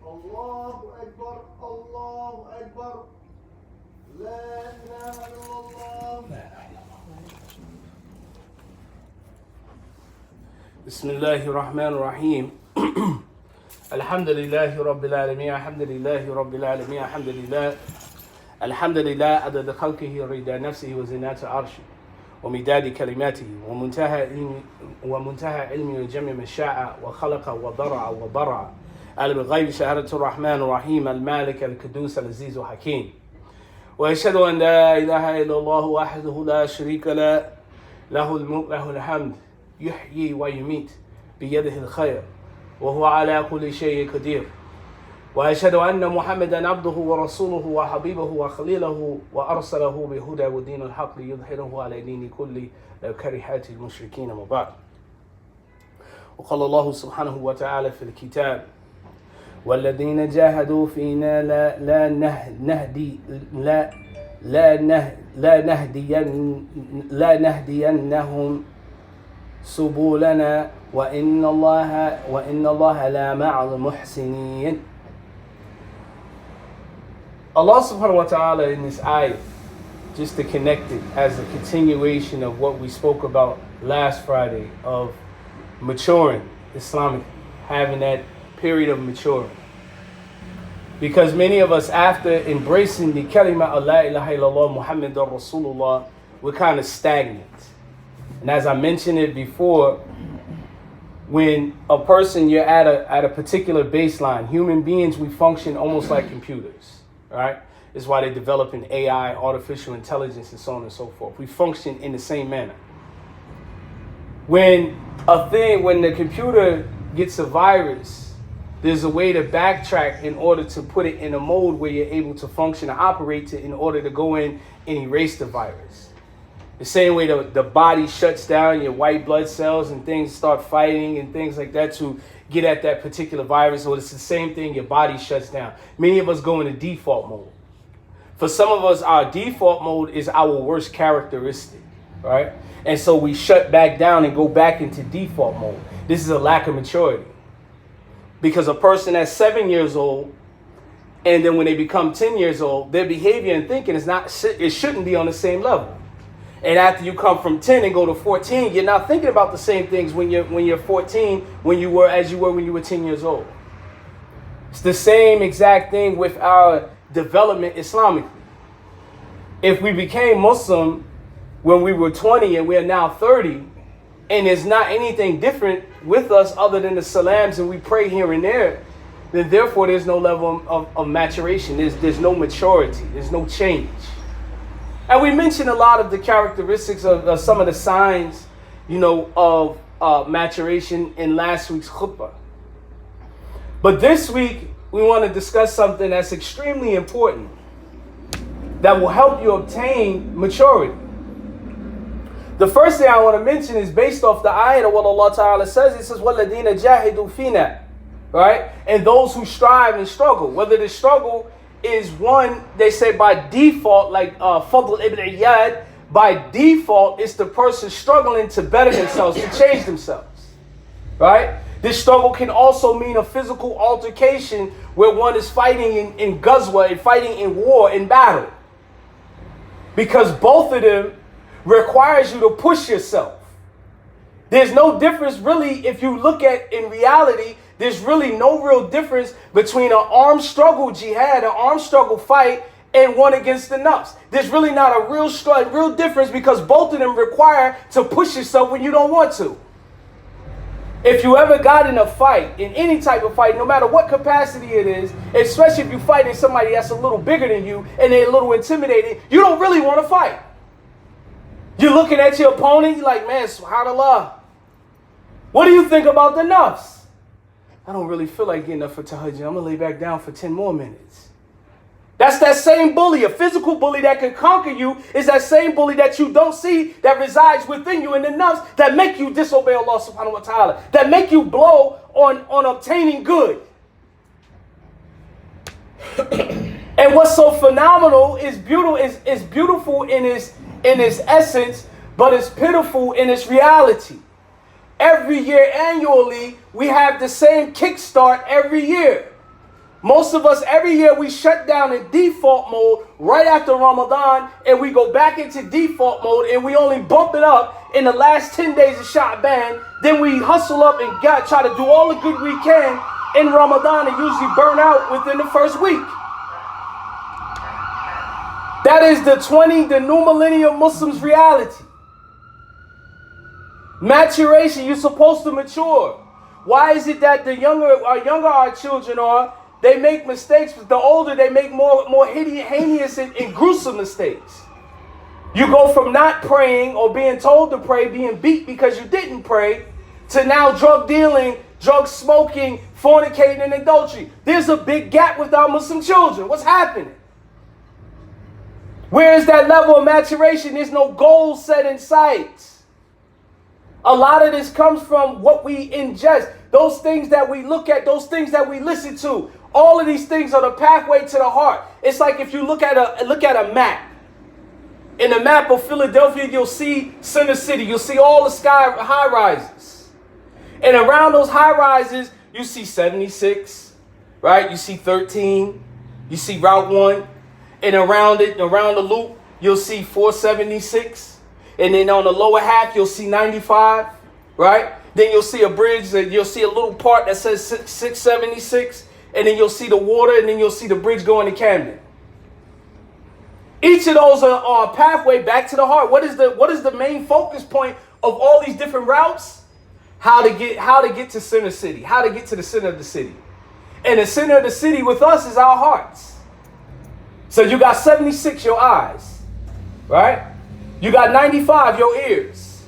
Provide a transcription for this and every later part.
الله أكبر الله أكبر لا إله إلا الله. بسم الله الرحمن الرحيم. الحمد لله رب العالمين الحمد لله رب العالمين الحمد لله عدد خلقه رضا نفسه وزنة عرشه ومداد كلماته ومنتهى علمه وجمع ما شاء وخلق وضرع وبرع عالم الغيب شهادة الرحمن الرحيم المالك القدوس العزيز الحكيم. وأشهد أن لا إله إلا الله وحده لا شريك له له الملك له الحمد يحيي ويميت بيده الخير وهو على كل شيء قدير. وأشهد أن محمدا عبده ورسوله وحبيبه وخليله وأرسله بهدى ودين الحق ليظهره على دين كل لو كرهت المشركين وبعد. وقال الله سبحانه وتعالى في الكتاب والذين جاهدوا فينا لا نهدينهم سبلنا وإن الله لا مع المحسنين. Allah subhanahu wa ta'ala in this ayah, just to connect it as a continuation of what we spoke about last Friday of maturing Islamically, having that period of maturing. Because many of us, after embracing the kalima of la ilaha illallah Muhammadur Rasulullah, we're kind of stagnant. And as I mentioned it before, when a person, you're at a particular baseline, human beings, we function almost like computers. Right? It's why they develop in AI, artificial intelligence, and so on and so forth. We function in the same manner. When the computer gets a virus, there's a way to backtrack in order to put it in a mode where you're able to function and operate it in order to go in and erase the virus. The same way the body shuts down, your white blood cells and things start fighting and things like that to get at that particular virus, or it's the same thing, your body shuts down. Many of us go into default mode. For some of us, our default mode is our worst characteristic, right? And so we shut back down and go back into default mode. This is a lack of maturity. Because a person that's 7 years old, and then when they become 10 years old, their behavior and thinking it shouldn't be on the same level. And after you come from 10 and go to 14, you're not thinking about the same things when you're 14 when you were 10 years old. It's the same exact thing with our development Islamically. If we became Muslim when we were 20 and we're now 30, and there's not anything different with us other than the salams and we pray here and there, then therefore there's no level of maturation. There's no maturity. There's no change. And we mentioned a lot of the characteristics of some of the signs, of maturation in last week's khutbah. But this week, we want to discuss something that's extremely important that will help you obtain maturity. The first thing I want to mention is based off the ayah of what Allah Ta'ala says. It says, وَالَّذِينَ جَاهِدُوا فِينَا, right? And those who strive and struggle. Whether the struggle is one, they say by default, like Fadl ibn Iyad, by default, it's the person struggling to better themselves, to change themselves, right? This struggle can also mean a physical altercation where one is fighting in ghazwa, and fighting in war, in battle. Because both of them requires you to push yourself. There's no difference really, if you look at in reality, there's really no real difference between an armed struggle jihad, an armed struggle fight, and one against the nafs. There's really not a real difference because both of them require to push yourself when you don't want to. If you ever got in a fight, in any type of fight, no matter what capacity it is, especially if you're fighting somebody that's a little bigger than you and they're a little intimidating, you don't really want to fight. You're looking at your opponent, you're like, man, subhanAllah. What do you think about the nafs? I don't really feel like getting up for tahajjud. I'm going to lay back down for 10 more minutes. That's that same bully. A physical bully that can conquer you is that same bully that you don't see that resides within you in the nafs that make you disobey Allah subhanahu wa ta'ala, that make you blow on obtaining good. And what's so phenomenal is beautiful in its essence, but it's pitiful in its reality. Every year, annually, we have the same kickstart every year. Most of us, every year, we shut down in default mode right after Ramadan, and we go back into default mode, and we only bump it up in the last 10 days of Sha'ban. Then we hustle up and try to do all the good we can in Ramadan and usually burn out within the first week. That is the new millennium Muslims reality. Maturation, you're supposed to mature. Why is it that the younger our children are, they make mistakes, but the older they make more heinous and gruesome mistakes? You go from not praying or being told to pray, being beat because you didn't pray, to now drug dealing, drug smoking, fornicating, and adultery. There's a big gap with our Muslim children. What's happening? Where is that level of maturation? There's no goal set in sight. A lot of this comes from what we ingest, those things that we look at, those things that we listen to. All of these things are the pathway to the heart. It's like if you look at a map. In the map of Philadelphia, you'll see Center City. You'll see all the high rises. And around those high rises, you see 76, right? You see 13. You see Route 1. And around the loop, you'll see 476. And then on the lower half, you'll see 95, right? Then you'll see a bridge, and you'll see a little part that says 676. And then you'll see the water, and then you'll see the bridge going to Camden. Each of those are a pathway back to the heart. What is the main focus point of all these different routes? How to get to Center City, how to get to the center of the city. And the center of the city with us is our hearts. So you got 76, your eyes, right? You got 95, your ears,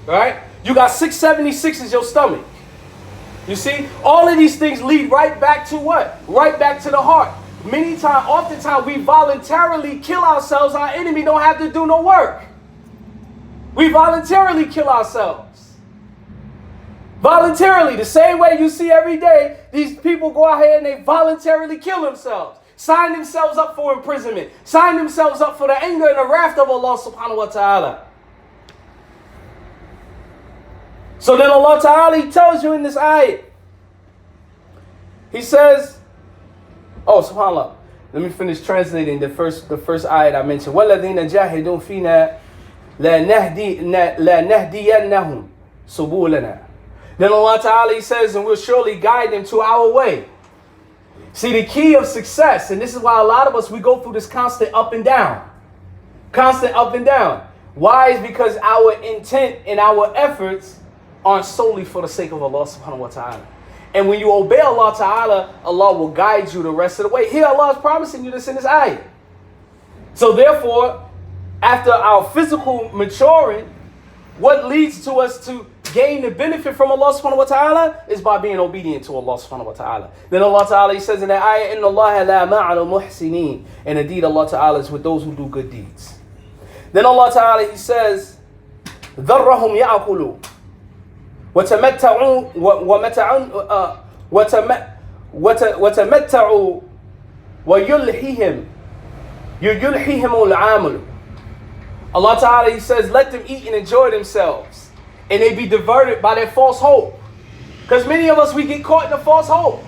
right? You got 676 is your stomach. You see, all of these things lead right back to what? Right back to the heart. Oftentimes we voluntarily kill ourselves. Our enemy don't have to do no work. We voluntarily kill ourselves. Voluntarily, the same way you see every day, these people go out here and they voluntarily kill themselves. Sign themselves up for imprisonment. Sign themselves up for the anger and the wrath of Allah subhanahu wa ta'ala. So then Allah ta'ala, He tells you in this ayat. He says, oh, subhanAllah. Let me finish translating the first ayat I mentioned. وَالَّذِينَ جَاهِدُوا فِينَا لَنَهْدِيَنَّهُمْ سُبُولَنَا. Then Allah ta'ala, He says, and we'll surely guide them to our way. See, the key of success, and this is why a lot of us, we go through this constant up and down. Constant up and down. Why? Is because our intent and our efforts aren't solely for the sake of Allah subhanahu wa ta'ala. And when you obey Allah ta'ala, Allah will guide you the rest of the way. Here Allah is promising you this in this ayah. So therefore, after our physical maturing, what leads to us to gain the benefit from Allah subhanahu wa ta'ala is by being obedient to Allah subhanahu wa ta'ala. Then Allah ta'ala, He says in that ayah, إِنَّ اللَّهَ لَا مَعَ الْمُحْسِنِينَ. And indeed Allah ta'ala is with those who do good deeds. Then Allah ta'ala, He says, ذَرَّهُمْ يَعْقُلُوا وَتَمَتَّعُوا وَيُلْحِهِمْ الْعَامُلُ. Allah ta'ala, He says, let them eat and enjoy themselves. And they be diverted by their false hope. Because many of us, we get caught in the false hope.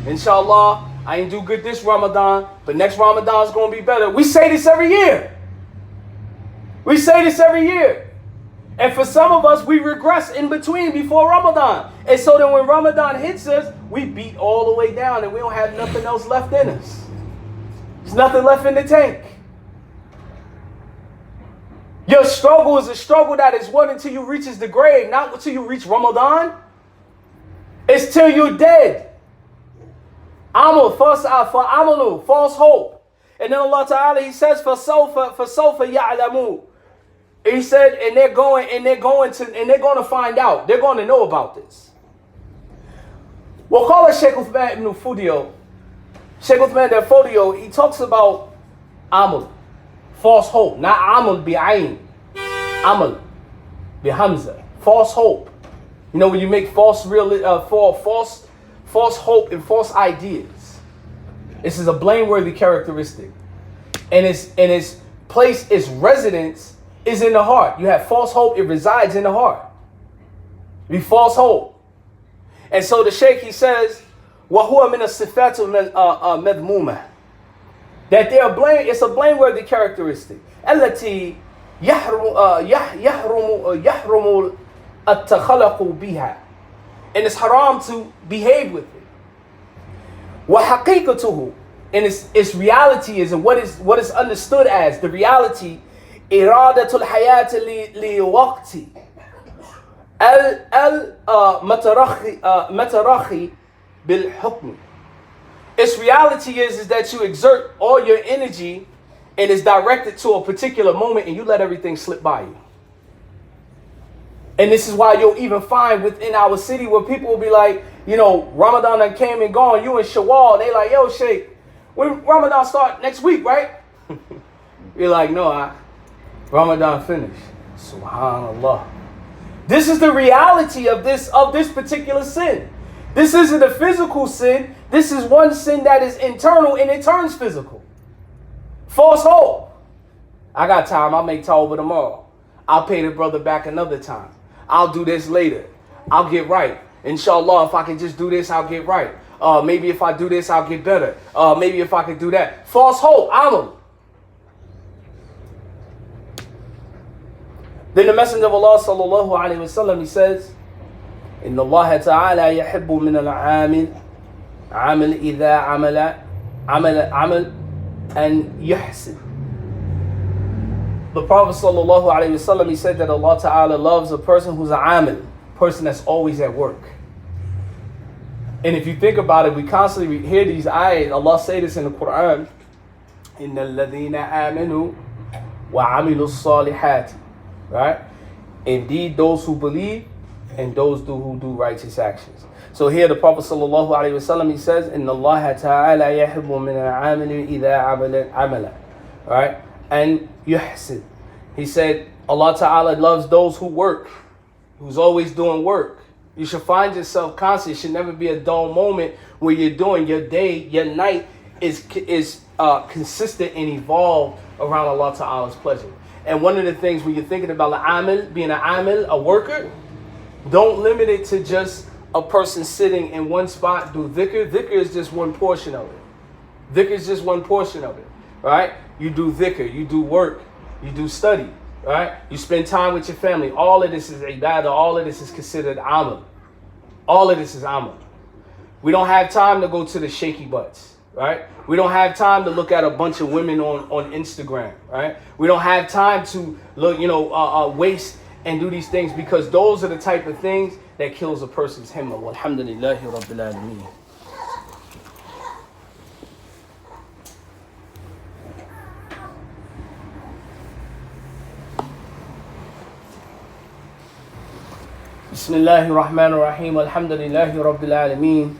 Inshallah, I ain't do good this Ramadan, but next Ramadan is going to be better. We say this every year. We say this every year. And for some of us, we regress in between before Ramadan. And so then when Ramadan hits us, we beat all the way down and we don't have nothing else left in us. There's nothing left in the tank. Your struggle is a struggle that is what until you reaches the grave, not until you reach Ramadan. It's till you're dead. Amal, false hope. And then Allah Ta'ala, He says, فَسَوْفَ يَعْلَمُونَ. He said, and they're going to find out. They're going to know about this. وقال الشيخ عثمان ibn Fudio, Sheikh Uthman ibn Fudio, he talks about amal, false hope, not amal bi'ain, amal bihamza, false hope. You know, when you make false hope and false ideas. This is a blameworthy characteristic, and its place, its residence is in the heart. You have false hope; it resides in the heart. Be false hope. And so the Sheikh, he says, وهو من الصفات المذمومة. That they are blame, it's a blameworthy characteristic. التي يحرم التخلق بها. And it's haram to behave with it. وحقيقته, and its reality is, and what is understood as the reality, إرادة الحياة لوقت المترخي بالحكم. Its reality is that you exert all your energy and it's directed to a particular moment and you let everything slip by you. And this is why you'll even find within our city where people will be like, you know, Ramadan done came and gone, you in Shawwal, they like, yo, Sheikh, when Ramadan start next week, right? You're like, no, Ramadan finished. Subhanallah. This is the reality of this particular sin. This isn't a physical sin. This is one sin that is internal and it turns physical. False hope. I got time. I'll make tawbah tomorrow. I'll pay the brother back another time. I'll do this later. I'll get right. Inshallah, if I can just do this, I'll get right. Maybe if I do this, I'll get better. Maybe if I can do that. False hope. Amal. Then the Messenger of Allah sallallahu alayhi wa sallam, he says, إن الله تعالى يحب من العامل عمل إذا عمل أن يحسن. The Prophet sallallahu alayhi wa sallam, he said that Allah Ta'ala loves a person who's an amil, person that's always at work. And if you think about it, we constantly hear these ayahs. Allah say this in the Quran, إن الذين آمنوا وعملوا الصالحات. Right? Indeed, those who believe and those who do righteous actions. So here the Prophet sallallahu alaihi wasallam, he says, "Inna Allah ta'ala yahibbu min al-'amili idha 'amala." Right? And yuhsin. He said, Allah Ta'ala loves those who work, who's always doing work. You should find yourself constantly. It should never be a dull moment where you're doing your day, your night is consistent and evolved around Allah Ta'ala's pleasure. And one of the things when you're thinking about being an amil, a worker, don't limit it to just a person sitting in one spot, do dhikr. Dhikr is just one portion of it. Dhikr is just one portion of it, right? You do dhikr, you do work, you do study, right? You spend time with your family. All of this is ibadah. All of this is considered amal. All of this is amal. We don't have time to go to the shaky butts. Right? We don't have time to look at a bunch of women on Instagram, right? We don't have time to look, waste and do these things because those are the type of things that kills a person's himma. Walhamdulillahi Rabbil Alameen. Bismillahir Rahmanir Rahim. Alhamdulillahi Rabbil Alameen.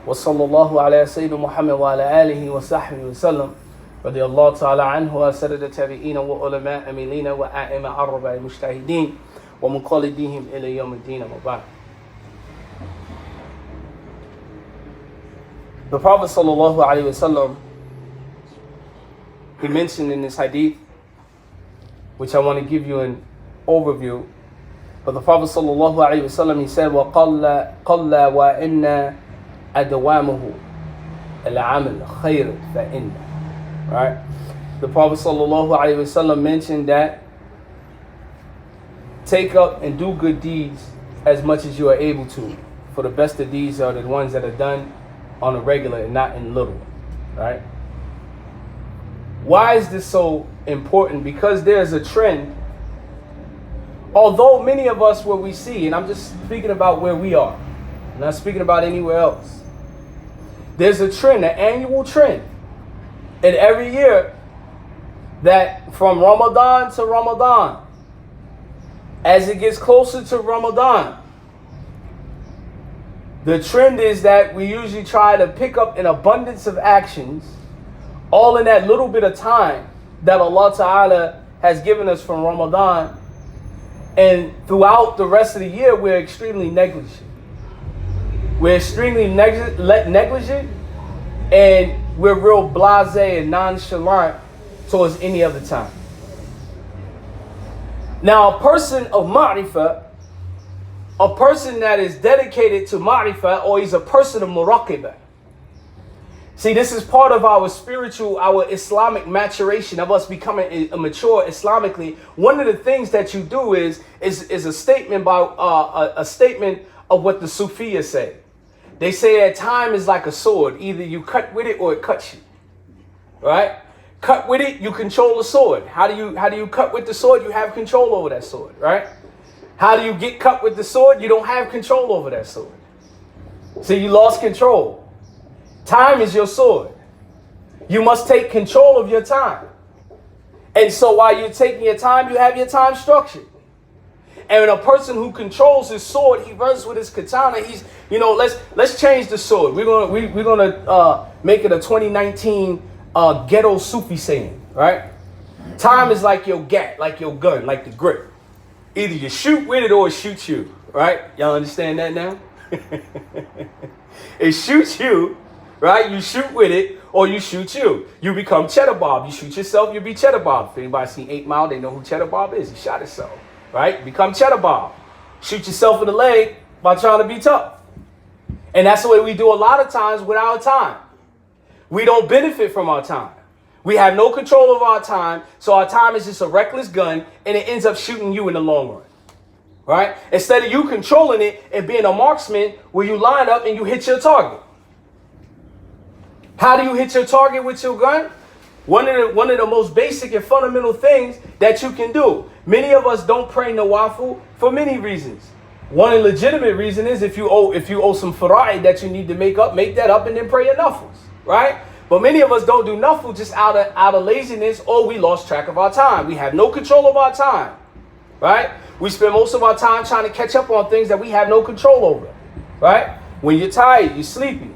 وصلى الله على سيدنا محمد وعلى آله وصحبه وسلم رضي الله تعالى عنه وسادة التابعين وعلماء أميلين وأئمة أربعة المجتهدين ومقلديهم إلى يوم الدين وبعد. The Prophet sallallahu alaihi wasallam, he mentioned in this hadith, which I want to give you an overview. But the Prophet sallallahu alaihi wasallam, he said, وَقَلَّ وَإِنَّ أدوامه العمل خير فإن. Right? The Prophet sallallahu alaihi wasallam mentioned that take up and do good deeds as much as you are able to. For the best of deeds are the ones that are done on a regular and not in little. Right? Why is this so important? Because there's a trend. Although many of us, what we see, and I'm just speaking about where we are, I'm not speaking about anywhere else. There's a trend, an annual trend, and every year that from Ramadan to Ramadan, as it gets closer to Ramadan, the trend is that we usually try to pick up an abundance of actions, all in that little bit of time that Allah Ta'ala has given us from Ramadan, and throughout the rest of the year, we're extremely negligent. We're extremely negligent and we're real blasé and nonchalant towards any other time. Now, a person of ma'rifah, a person that is dedicated to ma'rifah, or he's a person of muraqibah, See, this is part of our spiritual, our Islamic maturation of us becoming mature Islamically. One of the things that you do is a statement about a statement of what the Sufiya say. They say that time is like a sword. Either you cut with it or it cuts you. Right? Cut with it, you control the sword. How do you cut with the sword? You have control over that sword, right? How do you get cut with the sword? You don't have control over that sword. So you lost control. Time is your sword. You must take control of your time. And so while you're taking your time, you have your time structured. And a person who controls his sword, he runs with his katana. He's, let's change the sword. We're gonna make it a 2019 ghetto Sufi saying, right? Time is like your gat, like your gun, like the grip. Either you shoot with it or it shoots you, right? Y'all understand that now? It shoots you, right? You shoot with it or you shoot you. You become Cheddar Bob. You shoot yourself, you be Cheddar Bob. If anybody seen 8 Mile, they know who Cheddar Bob is. He shot himself, right? Become Cheddar Bob. Shoot yourself in the leg by trying to be tough. And that's the way we do a lot of times with our time. We don't benefit from our time. We have no control of our time, so our time is just a reckless gun, and it ends up shooting you in the long run, right? Instead of you controlling it and being a marksman where you line up and you hit your target. How do you hit your target with your gun? One of the most basic and fundamental things that you can do. Many of us don't pray nawafil for many reasons. One legitimate reason is if you owe some fara'id that you need to make that up and then pray your nafils, right? But many of us don't do nafil just out of laziness, or we lost track of our time. We have no control of our time, right? We spend most of our time trying to catch up on things that we have no control over, right? When you're tired, you're sleepy.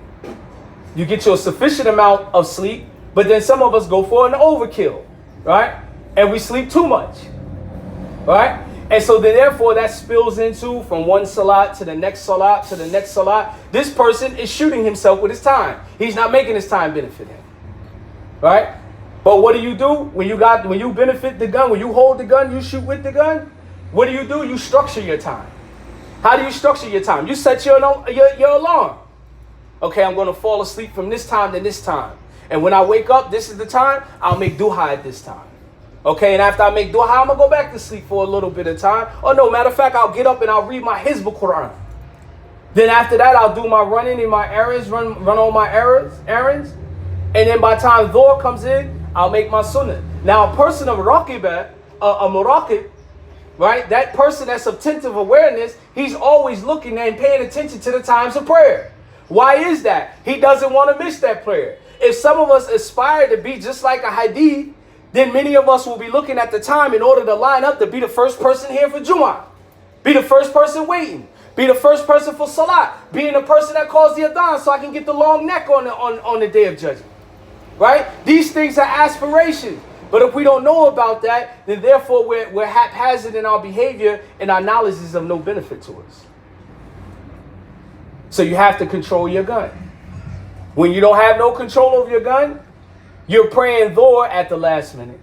You get your sufficient amount of sleep, but then some of us go for an overkill, right? And we sleep too much, right? And so then therefore that spills into from one salat to the next salat to the next salat. This person is shooting himself with his time. He's not making his time benefit him, right? But what do? When you benefit the gun, when you hold the gun, you shoot with the gun, what do? You structure your time. How do you structure your time? You set your alarm. Okay, I'm going to fall asleep from this time to this time. And when I wake up, this is the time, I'll make duha at this time. Okay, and after I make duha, I'm going to go back to sleep for a little bit of time. Or no, matter of fact, I'll get up and I'll read my Hizb Quran. Then after that, I'll do my running and my errands, run all my errands. And then by the time Dhuhr comes in, I'll make my sunnah. Now, a person of raqibah, a muraqib, right? That person that's attentive awareness, he's always looking and paying attention to the times of prayer. Why is that? He doesn't want to miss that prayer. If some of us aspire to be just like a hadith, then many of us will be looking at the time in order to line up to be the first person here for Jumu'ah. Be the first person waiting. Be the first person for Salat. Being the person that calls the Adhan so I can get the long neck on the day of judgment. Right? These things are aspirations. But if we don't know about that, then therefore we're haphazard in our behavior and our knowledge is of no benefit to us. So you have to control your gun. When you don't have no control over your gun, you're praying Dhuhr at the last minute.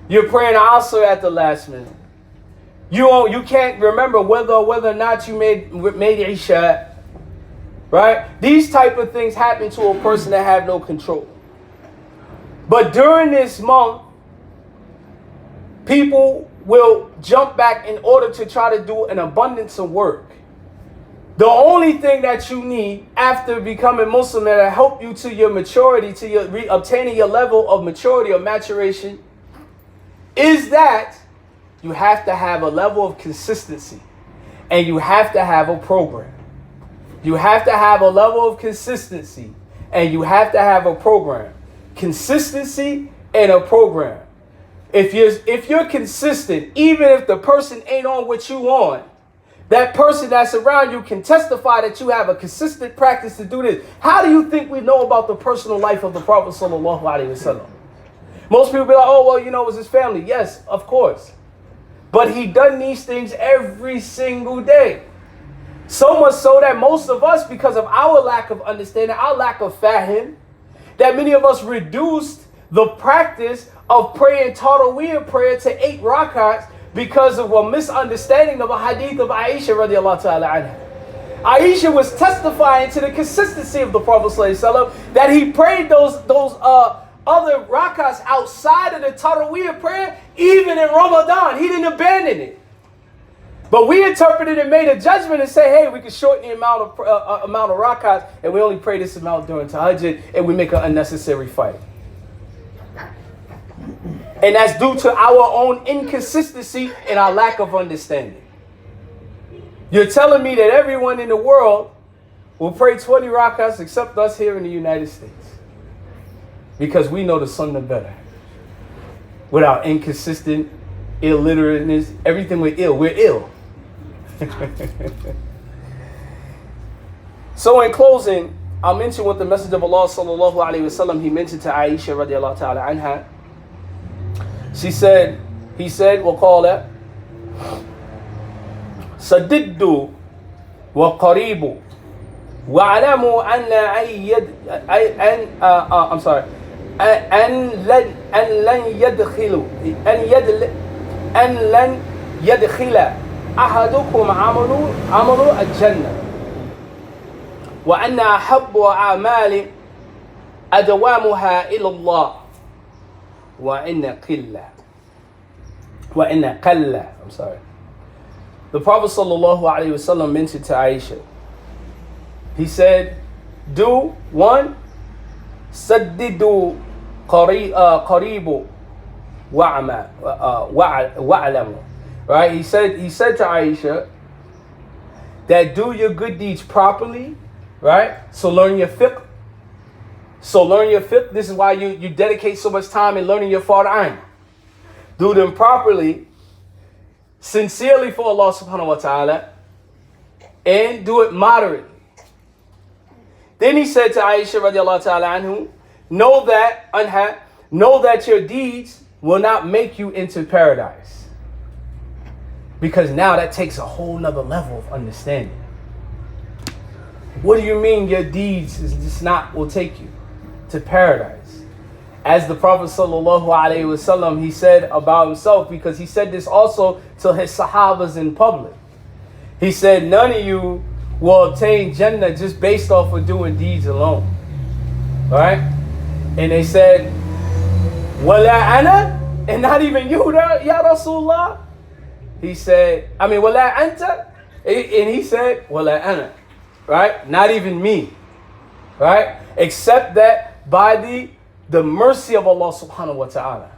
You're praying Asr at the last minute. You can't remember whether or not you made Isha. Right? These type of things happen to a person that have no control. But during this month, people will jump back in order to try to do an abundance of work. The only thing that you need after becoming Muslim that'll help you to your maturity, to your obtaining your level of maturity or maturation, is that you have to have a level of consistency and you have to have a program. You have to have a level of consistency and you have to have a program. Consistency and a program. If you're consistent, even if the person ain't on what you on, that person that's around you can testify that you have a consistent practice to do this. How do you think we know about the personal life of the Prophet sallallahu alaihi wasallam? Most people be like, oh, well, it was his family. Yes, of course. But he done these things every single day. So much so that most of us, because of our lack of understanding, our lack of fahim, that many of us reduced the practice of praying Taraweeh prayer to 8 rakats because of a misunderstanding of a hadith of Aisha radiallahu ta'ala anha. Aisha was testifying to the consistency of the Prophet ﷺ, that he prayed those other rakats outside of the Taraweeh prayer, even in Ramadan. He didn't abandon it. But we interpreted and made a judgment and say, hey, we can shorten the amount of rakats, and we only pray this amount during tahajjud, and we make an unnecessary fight. And that's due to our own inconsistency and our lack of understanding. You're telling me that everyone in the world will pray 20 rakats except us here in the United States, because we know the sunnah better. With our inconsistent, illiterateness, everything we're ill. So in closing, I'll mention what the Messenger of Allah sallallahu alaihi wasallam, he mentioned to Aisha radiallahu ta'ala anha. He said, وَقَالَ صَدِّدُّ وَقَرِيبُ وَعَلَمُوا أن لن يدخل أحدكم عمل الجنة وأن أحب أعمال أدوامها إلى الله وإن قل. The Prophet sallallahu alaihi wasallam mentioned to Aisha. He said, do one, saddidu qaribu wa'alamu. Right? He said to Aisha that do your good deeds properly, right? So learn your fiqh. This is why you dedicate so much time in learning your fara'ain. Do them properly, sincerely for Allah subhanahu wa ta'ala, and do it moderately. Then he said to Aisha radiallahu ta'ala anhu, know that your deeds will not make you into paradise. Because now that takes a whole nother level of understanding. What do you mean your deeds will take you to paradise? As the Prophet sallallahu alaihi wasallam, he said about himself, because he said this also to his sahabas in public. He said, none of you will obtain Jannah just based off of doing deeds alone. Right? And they said, wala ana? And not even you, ya Rasulullah? He said, wala anta? And he said, wala ana. Right? Not even me. Right? Except that by the mercy of Allah subhanahu wa ta'ala.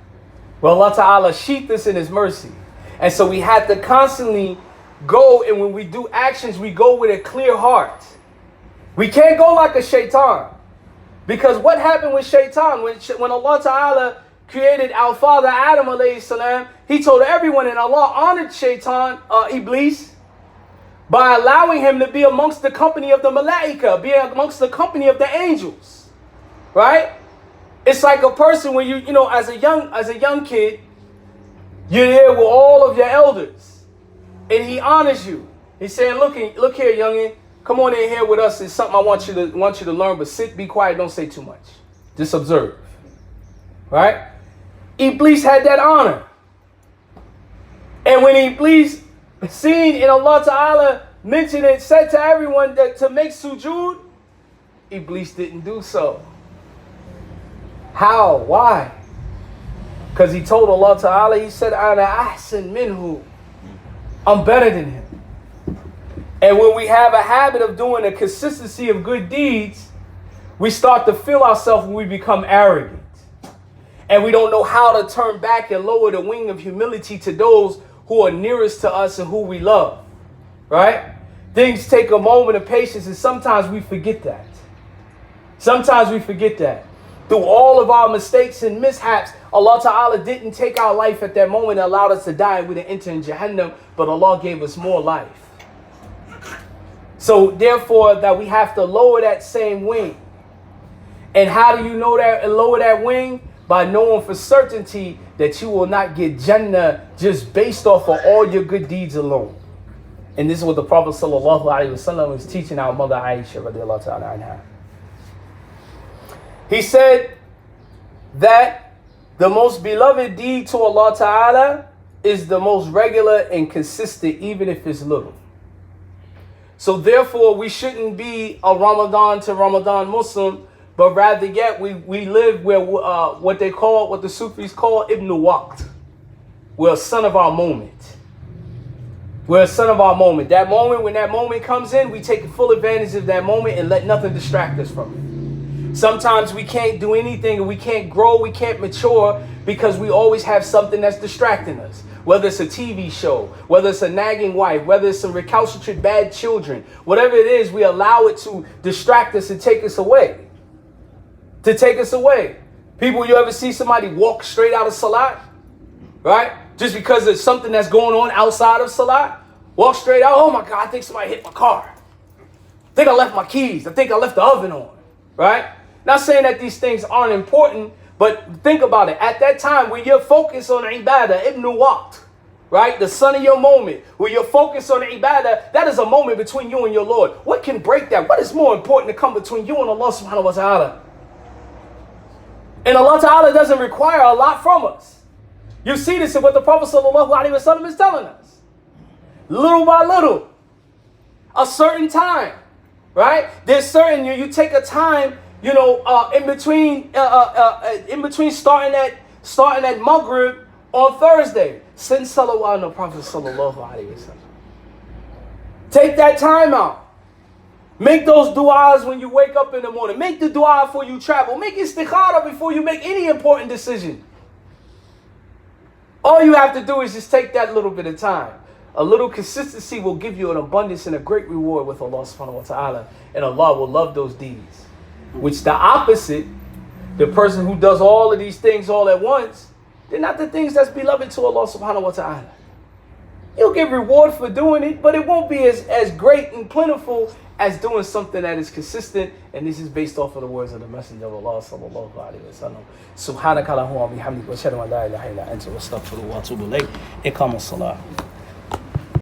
Well, Allah ta'ala sheathed us in his mercy. And so we had to constantly go, and when we do actions, we go with a clear heart. We can't go like a shaitan. Because what happened with shaitan? When Allah ta'ala created our father Adam alayhi salam, he told everyone, and Allah honored shaitan, Iblis, by allowing him to be amongst the company of the malaika, be amongst the company of the angels. Right? It's like a person when you as a young kid, you're there with all of your elders. And he honors you. He's saying, look here, youngin, come on in here with us. It's something I want you to learn, but sit, be quiet, don't say too much. Just observe. Right? Iblis had that honor. And when Iblis seen in Allah Ta'ala mentioned it, said to everyone that to make sujood, Iblis didn't do so. How? Why? Because he told Allah Ta'ala, he said, Ana ahsan minhu. I'm better than him. And when we have a habit of doing a consistency of good deeds, we start to feel ourselves when we become arrogant. And we don't know how to turn back and lower the wing of humility to those who are nearest to us and who we love. Right? Things take a moment of patience, and sometimes we forget that. Through all of our mistakes and mishaps, Allah Ta'ala didn't take our life at that moment and allowed us to die and we didn't enter in Jahannam, but Allah gave us more life. So therefore, that we have to lower that same wing. And how do you know that and lower that wing? By knowing for certainty that you will not get Jannah just based off of all your good deeds alone. And this is what the Prophet sallallahu alaihi wasallam was teaching our mother Aisha radiallahu ta'ala anha. He said that the most beloved deed to Allah Ta'ala is the most regular and consistent, even if it's little. So therefore, we shouldn't be a Ramadan to Ramadan Muslim, but rather yet we live where what the Sufis call Ibn Waqt. We're a son of our moment. We're a son of our moment. That moment, when that moment comes in, we take full advantage of that moment and let nothing distract us from it. Sometimes we can't do anything and we can't grow, we can't mature because we always have something that's distracting us. Whether it's a TV show, whether it's a nagging wife, whether it's some recalcitrant bad children, whatever it is, we allow it to distract us and take us away. To take us away. People, you ever see somebody walk straight out of Salat? Right? Just because there's something that's going on outside of Salat, walk straight out. Oh my God, I think somebody hit my car. I think I left my keys. I think I left the oven on. Right? Not saying that these things aren't important, but think about it. At that time, when you're focused on ibadah, ibn waqt, right? The son of your moment, when you're focused on ibadah, that is a moment between you and your Lord. What can break that? What is more important to come between you and Allah subhanahu wa ta'ala? And Allah ta'ala doesn't require a lot from us. You see this in what the Prophet sallallahu alaihi wasallam is telling us. Little by little, a certain time, right? There's certain, you take a time, in between starting at Maghrib on Thursday. Send salawat on the Prophet sallallahu alaihi wasallam. Take that time out. Make those du'as when you wake up in the morning. Make the du'a before you travel. Make istikhara before you make any important decision. All you have to do is just take that little bit of time. A little consistency will give you an abundance and a great reward with Allah subhanahu wa ta'ala. And Allah will love those deeds. Which the opposite, the person who does all of these things all at once, they're not the things that's beloved to Allah subhanahu wa ta'ala. You'll get reward for doing it, but it won't be as great and plentiful as doing something that is consistent. And this is based off of the words of the Messenger of Allah sallallahu alaihi wasallam. Subhanaka Allahumma bihamdika wa ashhadu an la ilaha illa anta wa astaghfiruka wa atubu ilayk. Iqamus salah.